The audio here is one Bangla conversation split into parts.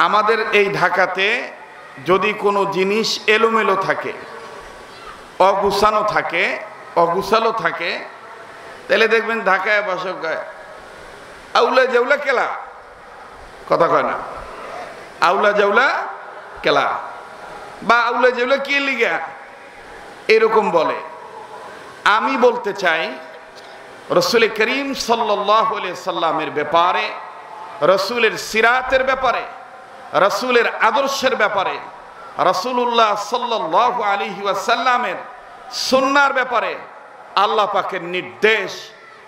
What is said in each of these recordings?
আমাদের এই ঢাকাতে যদি কোনো জিনিস এলোমেলো থাকে, অগুছানো থাকে, অগুছালো থাকে, তাহলে দেখবেন ঢাকায় বসে আউলা জাউলা কেলা, কথা কয় না, আউলা জাউলা কেলা বা আউলা জাউলা কি লিগা এরকম বলে। আমি বলতে চাই রসুল করিম সাল্লাল্লাহু আলাইহি সাল্লামের ব্যাপারে, রসুলের সিরাতের ব্যাপারে, রসুলের আদর্শের ব্যাপারে, রসুল্লাহ সাল্লাল্লাহু আলাইহি ওয়াসাল্লামের সুন্নাহর ব্যাপারে আল্লাহ পাকের নির্দেশ,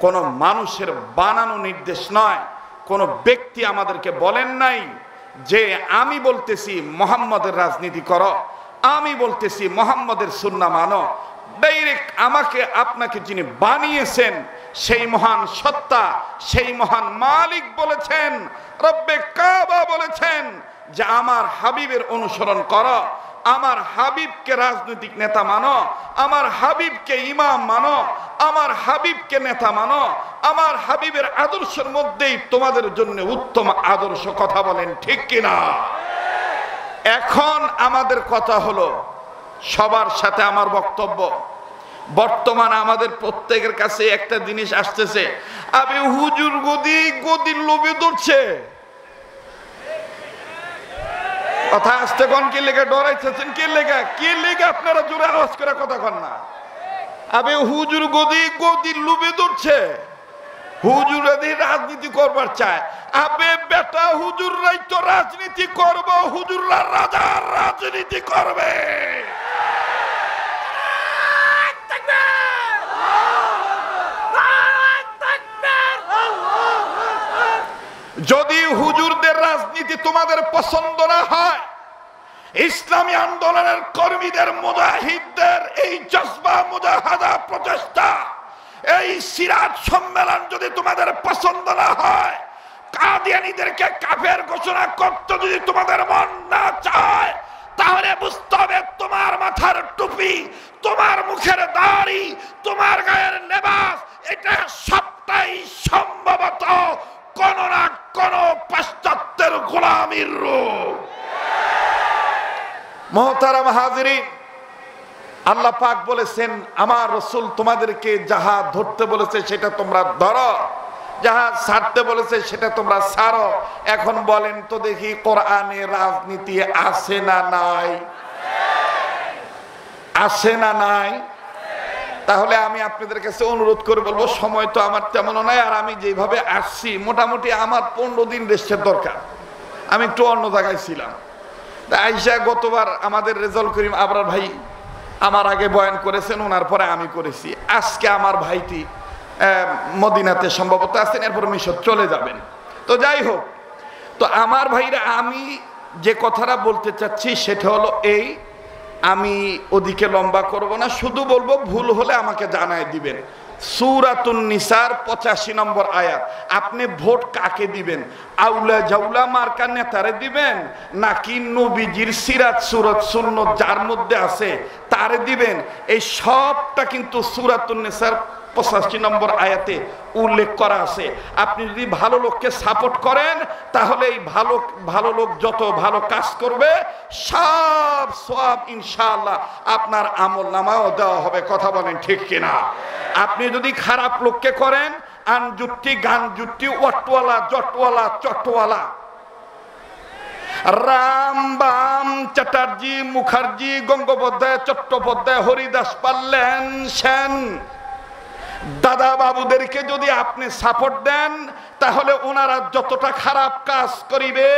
কোনো মানুষের বানানো নির্দেশ নয়। কোনো ব্যক্তি আমাদেরকে বলেন নাই যে আমি বলতেছি মুহাম্মদের রাজনীতি করো, আমি বলতেছি মুহাম্মদের সুন্নাহ মানো। ডাইরেক্ট আমাকে আপনাকে যিনি বানিয়েছেন সেই মহান সত্তা, সেই মহান মালিক বলেছেন, রব্বে কাবা বলেছেন যে আমার হাবিবের অনুসরণ করো, আমার হাবিবকে রাজনৈতিক নেতা মানো, আমার হাবিবকে ইমাম মানো, আমার হাবিবকে নেতা মানো, আমার হাবিবের আদর্শের মধ্যেই তোমাদের জন্য উত্তম আদর্শ। কথা বলেন ঠিক কিনা? এখন আমাদের কথা হলো, সবার সাথে আমার বক্তব্য, বর্তমানে আমাদের প্রত্যেকের কাছে একটা জিনিস আসতেছে, আবে হুজুর গদির লোভে ধরছে। কথা আসতে কোন কি লেগে ডরাইতেছেন? কি লেগে আপনারা জোরে আওয়াজ করে কথা কন না? আবে হুজুর গদির লোভে ধরছে, হুজুর রাজনীতি করবার চায়। আবে বেটা হুজুররাই তো রাজনীতি করবো, হুজুররা রাজার রাজনীতি করবে। যদি হুজুরদের রাজনীতি তোমাদের পছন্দ না হয়, ইসলামী আন্দোলনের কর্মীদের, মুজাহিদদের এই জজবা, মুজাহাদা, প্রচেষ্টা, এই সিরাত সম্মেলন যদি তোমাদের পছন্দ না হয়, কাদিয়ানীদেরকে কাফের ঘোষণা করতে যদি তোমাদের মন না চায়, তাহলে বুঝতে হবে তোমার মাথার টুপি, তোমার মুখের দাড়ি, তোমার গায়ের লেবাস, এটা সবটাই সম্ভবত কোন না কোন পাশ্চাত্যের গোলামীর রূপ। মুহতারাম হাজিরিন, আল্লাহ পাক বলেছেন আমার রাসূল তোমাদেরকে যাহা ধরতে বলেছে সেটা তোমরা ধরো, যাহা ছাড়তে বলেছে সেটা তোমরা ছাড়ো। এখন বলেন তো দেখি, কোরআনে রাজনীতি আছে না নাই? আছে না নাই? তাহলে আমি আপনাদের কাছে অনুরোধ করে বলবো, সময় তো আমার তেমন নাই, আর আমি যেভাবে আসছি মোটামুটি আমার 15 দিন রেস্টের দরকার। আমি একটু অন্য জায়গায় ছিলাম। আইসা গতবার আমাদের রেজাউল করিম আবরার ভাই আমার আগে বয়ান করেছেন, ওনার পরে আমি করেছি। আজকে আমার ভাইটি মদিনাতে সম্ভবত আছেন, এরপর মিশর চলে যাবেন। তো যাই হোক, তো আমার ভাইরা, আমি যে কথাটা বলতে চাচ্ছি সেটা হলো এই, আমি ওদিকে লম্বা করব না, শুধু বলবো ভুল হলে আমাকে জানায় দিবেন। সূরাতুন নিসার 85 নম্বর আয়াত। আপনি ভোট কাকে দিবেন? আউলা জাউলা মার্কা নেতারে দিবেন, নাকি নবীজির সিরাত সুরত সুন্নত যার মধ্যে আছে তারে দিবেন? এই সবটা কিন্তু সূরাতুন নিসার 85 নম্বর আয়াতে উল্লেখ করা আছে। আপনি যদি ভালো লোককে সাপোর্ট করেন, তাহলে এই ভালো লোক যত ভালো কাজ করবে সব সওয়াব ইনশাআল্লাহ আপনার আমলনামায়ও দেওয়া হবে। কথা বলেন ঠিক কিনা? আপনি যদি খারাপ লোককে করেন, আনজুট্টি গানজুট্টি ওয়াটওয়ালা জটওয়ালা চটওয়ালা, রাম বাম চ্যাটার্জি মুখার্জি গঙ্গোপাধ্যায় চট্টোপাধ্যায় হরিদাস পাল্লেন সেন দাদা বাবুদেরকে যদি আপনি সাপোর্ট দেন, তাহলে ওনারা যতটা খারাপ কাজ করিবে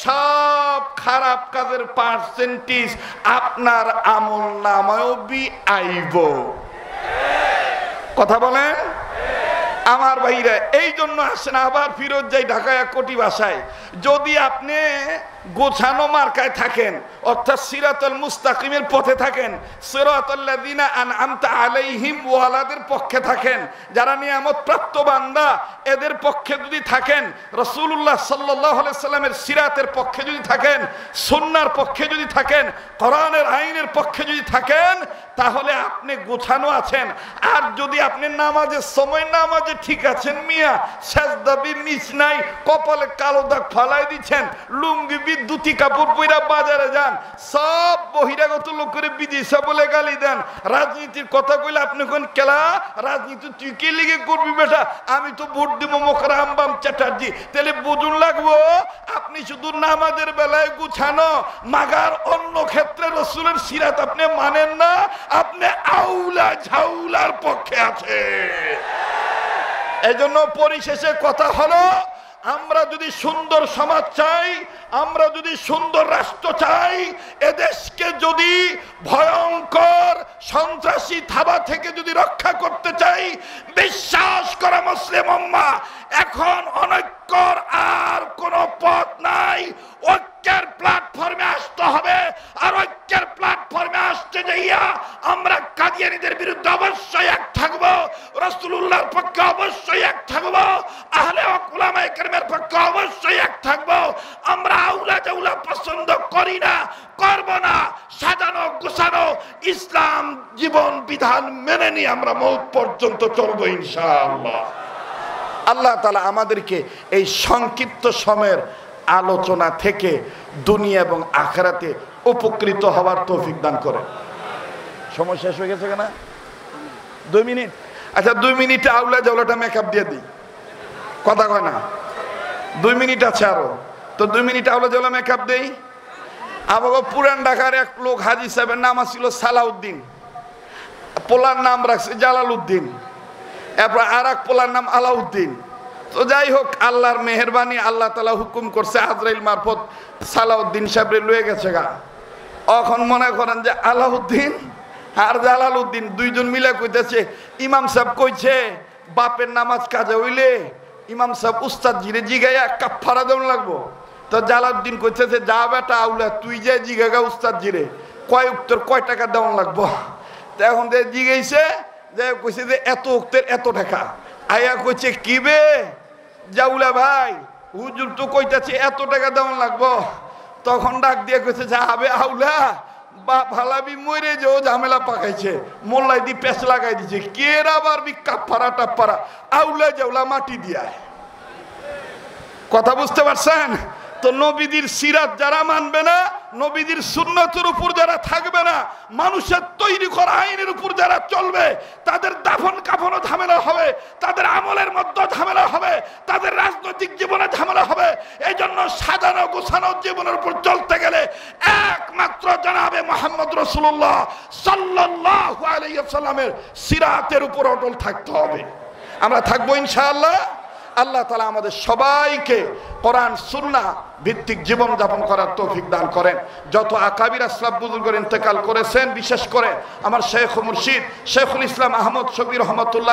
সব খারাপ কাজের পার্সেন্টেজ আপনার আমলনামায়ও আইব। কথা বলেন আমার ভাইরা। এই জন্য আসেন, আবার ফিরত যাই ঢাকায় কোটি ভাষায়, যদি আপনি গোছানো মার্কায় থাকেন, অর্থাৎ সিরাতুল মুস্তাকিমের পথে থাকেন, সিরাতাল্লাযিনা আনআমতা আলাইহিম ওয়ালাদের পক্ষে থাকেন, যারা নিয়ামত প্রাপ্ত বান্দা এদের পক্ষে যদি থাকেন, রাসূলুল্লাহ সাল্লাল্লাহু আলাইহি সাল্লামের সিরাতের পক্ষে যদি থাকেন, সুন্নাহর পক্ষে যদি থাকেন, কোরআনের আইনের পক্ষে যদি থাকেন, তাহলে আপনি গোছানো আছেন। আর যদি আপনি নামাজের সময় নামাজে ঠিক আছেন মিয়া, সেজদাবি মিস নাই, কপালে কালো দাগ ফালাই দিচ্ছেন, লুঙ্গি বিদ্যুতি কাপড় পইরা বাজারে যান, সব বহিরাগত লোক করে বিদেশে বলে গালি দেন, রাজনীতির কথা কইলে আপনি কোন কেলা রাজনীতি তুই কে লিগে করবি বেটা, আমি তো ভোট দিব মোকরাম বাম চ্যাটার্জি, তাহলে বুঝুন লাগবো আপনি শুধু নামাজের বেলায় গুছানো, মাগার অন্য ক্ষেত্রে রসুলের সিরাত আপনি মানেন না, আপনি আউলা ঝাউলার পক্ষে আছে। এজন্য পরিশেষে কথা হলো, আমরা যদি সুন্দর সমাজ চাই, আমরা যদি সুন্দর রাষ্ট্র চাই, এদেশকে যদি ভয়ঙ্কর সন্ত্রাসী থাবা থেকে যদি রক্ষা করতে চাই, বিশ্বাস করা মুসলিম উম্মাহ, এখন অনৈক্যর আর কোনো পথ নাই, ঐক্যের প্ল্যাটফর্মে আসতে হবে। আর ঐক্যের প্ল্যাটফর্মে আসতে যাইয়া আমরা কাদিয়ানীদের বিরুদ্ধে অবশ্যই এক থাকবো, রাসূলুল্লাহর পক্ষে অবশ্যই এক থাকবো, আহলে হক উলামায়ে কেরামের পক্ষে অবশ্যই এক থাকবো। আমরা আউলা জাউলা পছন্দ করি না, করব না। সাজানো গোছানো ইসলাম জীবন বিধান মেনে নিয়ে আমরা মওত পর্যন্ত চলবো ইনশাআল্লাহ। আল্লাহ তাআলা আমাদেরকে এই সংক্ষিপ্ত সময়ের আলোচনা থেকে দুনিয়া এবং আখিরাতে উপকৃত হওয়ার তৌফিক দান করেন। সময় শেষ হয়ে গেছে কেনা? 2 মিনিট। আচ্ছা 2 মিনিটে আউলা জাউলাটা মেকআপ দিয়ে দিই, কথা কয় না? 2 মিনিট আছে আরো, তো 2 মিনিট আউলা জাউলা মেকআপ দেই। আমাকে পুরান ঢাকার এক লোক হাজী সাহেবের নাম ছিল সালাউদ্দিন, পোলার নাম রাখছে জালালউদ্দিন, এরপর আর এক পোলার নাম আলাউদ্দিন। তো যাই হোক, আল্লাহর মেহেরবানি, আল্লাহ তাআলা হুকুম করছে আজরাইল মারফত সালাউদ্দিন সাহেব লয়ে গেছে গা। এখন মনে করেন যে আলাউদ্দিন আর জালালউদ্দিন দুইজন মিলে কইতেছে, ইমাম সাহেব কইছে বাপের নামাজ কাজে হইলে ইমাম সাহেব উস্তাদ জিরে জিগাইয়া কাফারা দেওয়া লাগবো। তো জালালউদ্দিন কইতেছে, যা বেটা আউলা তুই যে জিগাগা উস্তাদ জিরে কয় উক্তর কয় টাকা দেওয়া লাগবো। তো এখন যে জিগাইছে, যে কইছে যে এত উক্তের এত টাকা। আয়া কইছে কি বে জাউলা ভাই, হুজুর তো কইতাছে এত টাকা দেওয়া লাগবো। তখন ডাক দিয়ে কইছে, যা হবে আউলা বাপ হালাবি মরে যে ও ঝামেলা পাকাইছে, মোল্লাই দি পেছ লাগাই দিছে, কে আবার বি কাফারা টাপ্পারা আউলা জাউলা মাটি দিয়া। কথা বুঝতে পারছেন? তো নবীদের সিরাত যারা মানবে না, নবীদের সুন্নতের উপর যারা থাকবে না, মানুষের তৈরি করা আইনের উপর যারা চলবে, তাদের দাফন কাফনও ঝামেলা হবে, তাদের আমলের মধ্যে ঝামেলা হবে, তাদের রাজনৈতিক জীবনে ঝামেলা হবে। এই জন্য সাজানো গোছানো জীবনের উপর চলতে গেলে একমাত্র জনাবে মুহাম্মদ রাসূলুল্লাহ সাল্লাল্লাহু আলাইহি ওয়াসাল্লামের সিরাতের উপর অটল থাকতে হবে। আমরা থাকবো ইনশাআল্লাহ। আল্লাহ তাআলা আমাদের সবাইকে কোরআন সুন্নাহ ভিত্তিক জীবন যাপন করার তৌফিক দান করেন। যত আকাবির আসলাফ বুজুর্গের ইন্তেকাল করেছেন, বিশেষ করে আমার শেখ ও মুর্শিদ শেখুল ইসলাম আহমদ শফি রহমতুল্লাহ